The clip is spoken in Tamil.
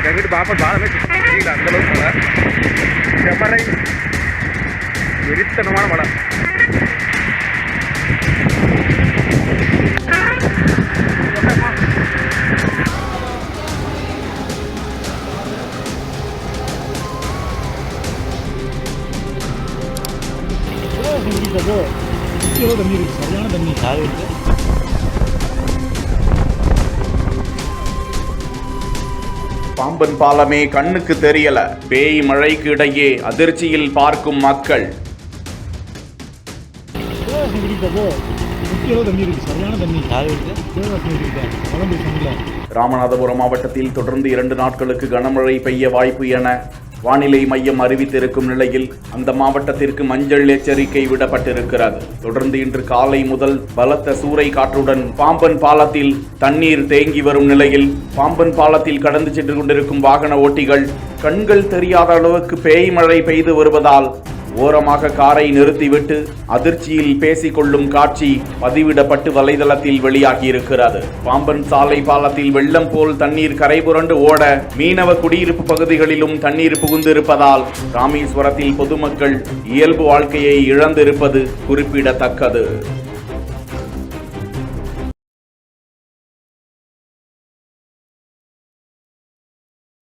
எங்கிட்டு பாப்பா பாலமே தெரியல, அந்த அளவுக்கு மழை. செம்மறை வெறித்தனமான மழை. தண்ணி இருக்கு, சரியான தண்ணி இருக்கு. பாம்பன் பாலமே கண்ணுக்கு தெரியல, பேய் மழைக்கு இடையே அதிர்ச்சியில் பார்க்கும் மக்கள். ராமநாதபுரம் மாவட்டத்தில் தொடர்ந்து 2 நாட்களுக்கு கனமழை பெய்ய வாய்ப்பு என வானிலை மையம் அறிவித்திருக்கும் நிலையில் அந்த மாவட்டத்திற்கு மஞ்சள் எச்சரிக்கை விடப்பட்டிருக்கிறது. தொடர்ந்து இன்று காலை முதல் பலத்த சூறை காற்றுடன் பாம்பன் பாலத்தில் தண்ணீர் தேங்கி வரும் நிலையில் பாம்பன் பாலத்தில் கடந்து சென்று கொண்டிருக்கும் வாகன ஓட்டிகள் கண்கள் தெரியாத அளவுக்கு பேய் மழை பெய்து வருவதால் ஓரமாக காரை நிறுத்திவிட்டு அதிர்ச்சியில் பேசிக்கொள்ளும் காட்சி பதிவிடப்பட்டு வலைதளத்தில் வெளியாகியிருக்கிறது. பாம்பன் சாலை பாலத்தில் வெள்ளம் போல் தண்ணீர் கரை புரண்டு ஓட மீனவ குடியிருப்பு பகுதிகளிலும் தண்ணீர் புகுந்திருப்பதால் ராமேஸ்வரத்தில் பொதுமக்கள் இயல்பு வாழ்க்கையை இழந்திருப்பது குறிப்பிடத்தக்கது.